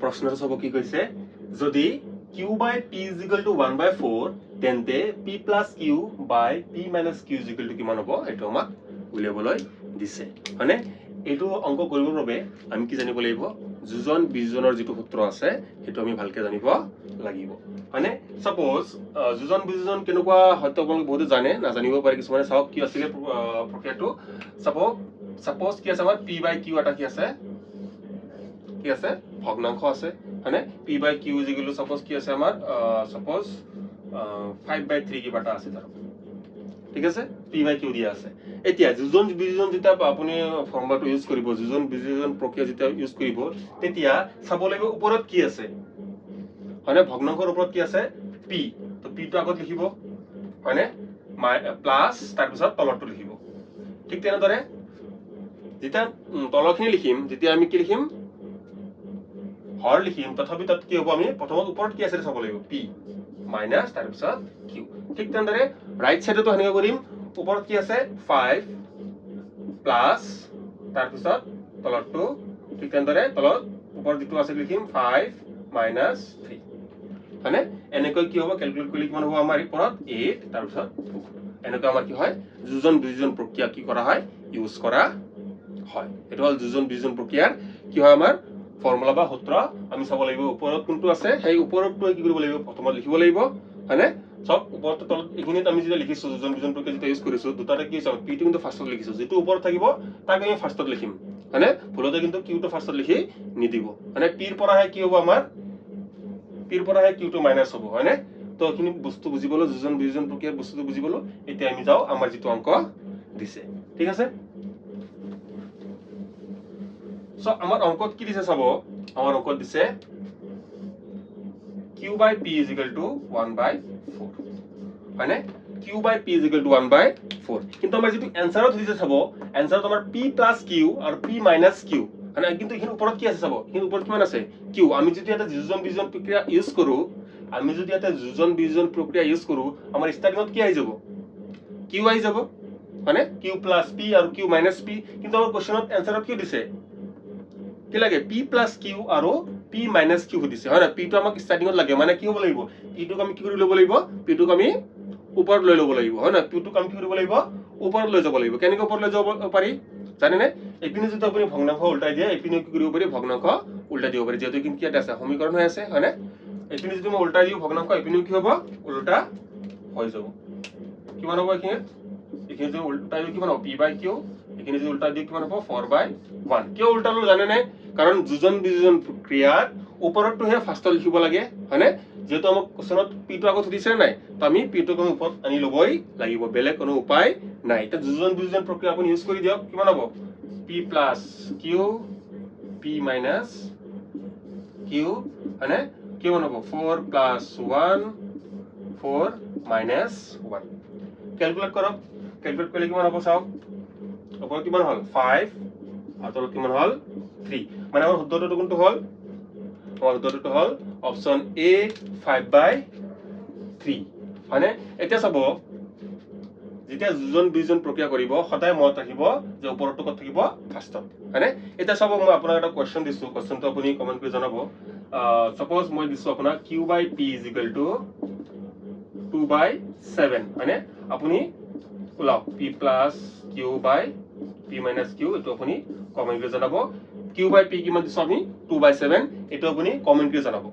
প্ৰশ্নটো চাব কি কৈছে যদি q by p is equal to 1/4 তেন্তে p plus q by p minus q is equal to কিমান হ'ব এটো আমাক উলিয়াবলৈ দিছে মানে এটো অংক কৰিবৰ বাবে আমি কি জানিব লাগিব যোজন বিজনৰ যেটো সূত্ৰ আছে হেতু আমি ভালকে জানিব লাগিব মানে সাপোজ যোজন বিজন কেনেকুৱা হয়তো আপোনালোক বহুত জানে না জানিব পাৰে কিছুমানে চাওক কি আছে প্ৰক্ৰিয়াটো সাপোজ কি আছে আমাৰ p by q এটা কি আছে ভগ্নাংশ আছে মানে p by q is equal to suppose কি আছে আমাৰ suppose 5/3 কিবা এটা আছে ধৰক ঠিক আছে p by q দিয়া আছে এতিয়া যোজন বিজন যেটা আপুনি ফৰ্মুলাটো ইউজ কৰিব যোজন বিজন প্ৰক্ৰিয়া যেটা ইউজ কৰিব তেতিয়া চাব লাগিব ওপৰত কি আছে মানে ভগ্নাংশৰ ওপৰত কি আছে p তো p টো আগত লিখিব মানে প্লাস তাৰ পিছত তলৰটো লিখিব ঠিক তেনেদৰে যেটা তলৰখিনি লিখিম যেতিয়া আমি কি লিখিম হৰ লিখিম তথাপি তাত কি হ'ব আমি প্ৰথমত ওপৰত কি আছে চাব লাগিব p মাইনাস তাৰ পিছত q ঠিক তেনেদৰে ৰাইট সাইডটো হেনেকৈ কৰিম ওপৰত কি আছে 5 প্লাস তাৰ পিছত তলৰটো ঠিক তেনেদৰে তলত ওপৰত যেটো আছে লিখিম 5 মাইনাস 3 মানে এনেকৈ কি হ'ব ক্যালকুলেট কৰিলে কিমান হ'ব আমাৰ ওপৰত 8 তাৰ পিছত 2 এনেকৈ আমাৰ কি হয় যোজন বিজন প্ৰক্ৰিয়া কি কৰা হয় ইউজ কৰা হয় এটো হল যোজন বিজন প্ৰক্ৰিয়াৰ কি হয় আমাৰ ফৰ্মুলা বা সূত্ৰ আমি চাব লাগিব ওপৰত কোনটো আছে সেই ওপৰটো কি কৰিব লাগিব প্ৰথমত লিখিব লাগিব হয়নে সব ওপৰত তলত এখিনিত আমি যেটা লিখিছো যোজন বিজন প্ৰক্ৰিয়া যেটা ইউজ কৰিছো দুটাটা কি আছে p টো কিন্তু ফাৰ্ষ্টত লিখিছো যেটো ওপৰত থাকিব তাক আমি ফাৰ্ষ্টত লিখিম হয়নে ভুলতে কিন্তু q টো ফাৰ্ষ্টত লিখি নিদিব মানে p ৰ পৰা কি হ'ব আমাৰ p ৰ পৰা q টো মাইনাস হ'ব হয়নে তো এখিনি বস্তু বুজিবলৈ যোজন বিজন প্ৰক্ৰিয়াৰ বস্তুটো বুজিবলৈ এতিয়া আমি যাও আমাৰ যেটো অংক দিছে ঠিক আছে So, আমার অঙ্কত কি দিছে চাবো আমার অঙ্কত দিছে q by p is equal to 1/4 মানে q by p is equal to 1/4 কিন্তু আমাৰ যেটো এনসাৰত দিছে চাবো এনসাৰত আমাৰ p plus q আৰু p minus q মানে কিন্তু এখানে ওপৰত কি আছে চাবো কিন্তু ওপৰত কিমান আছে q আমি যদি এটা যোজন বিজন প্ৰক্ৰিয়া ইউজ কৰো আমাৰ স্টার্টিংত কি আহি যাব q আহি যাব মানে q plus p আৰু q minus p কিন্তু আমাৰ কোশ্চেনত এনসাৰত কি দিছে কি লাগে p plus q আৰু p minus q দিছে হয় না p টো আমাক স্টার্টিংত লাগে মানে কি হ'ব লাগিব p টো আমি কি কৰি ল'ব লাগিব p টো আমি ওপৰত লৈ ল'ব লাগিব হয় না p টো আমি কি কৰিব লাগিব ওপৰত লৈ যাব লাগিব কেনেকৈ ওপৰত লৈ যাব পাৰি জানে নে এপিনে যদি আপুনি ভগ্নাংশ উল্টাই দিয়ে এপিনে কি কৰিব পাৰি ভগ্নাংশ উল্টা দিব পাৰি যেটো কিন্তু ইয়াত আছে সমীকৰণ হৈ আছে হয় না এপিনে যদি মই উল্টাই দিও ভগ্নাংশ এপিনে কি হ'ব উল্টা হৈ যাব কিমান হ'ব এখিনি যদি উল্টাই দিও কিমান হ'ব p by q এখানে যদি উল্টা দিও কিমান হ'ব 4/1 কিয় উল্টালো জানে নে কাৰণ যোজন বিজন প্ৰক্ৰিয়াৰ ওপৰটো হে ফাৰ্ষ্টত লিখিব লাগে হয়নে যেটো আমাক কোশ্চেনত p টো আগত দিছে নাই তো আমি p টো কোন ওপৰত আনি লবই লাগিব বেলেগ কোনো উপায় নাই এটা যোজন বিজন প্ৰক্ৰিয়া আপুনি ইউজ কৰি দিয়ক কিমান হ'ব p plus q p minus q হয়নে কিমান হ'ব 4 plus 1 4 minus 1 ক্যালকুলেট কৰক ক্যালকুলেট কৰিলে কিমান হ'ব চাওক ওপৰত কিমান হল 5 আৰু তলত কিমান হল 3 মানে আমাৰ সূত্ৰটো কোনটো হল আমাৰ সূত্ৰটো হল অপচন এ 5/3 মানে এতিয়া চাব যেতিয়া যোজন বিজন প্ৰক্ৰিয়া কৰিব সদায় মনত ৰাখিব যে ওপৰটো কত থাকিব ফাৰ্ষ্টত মানে এটা চাব মই আপোনাক এটা কোৱেশ্চন দিছো কোৱেশ্চনটো আপুনি কমেন্ট কৰি জনাব সাপোজ মই দিছো আপোনাক q by p is equal to 2/7 মানে আপুনি ওলাওক p plus q by p minus q এটো আপুনি কমেন্ট কৰি জনাব q by p কিমান দিছো আমি 2/7 এটো আপুনি কমেন্ট কৰি জনাব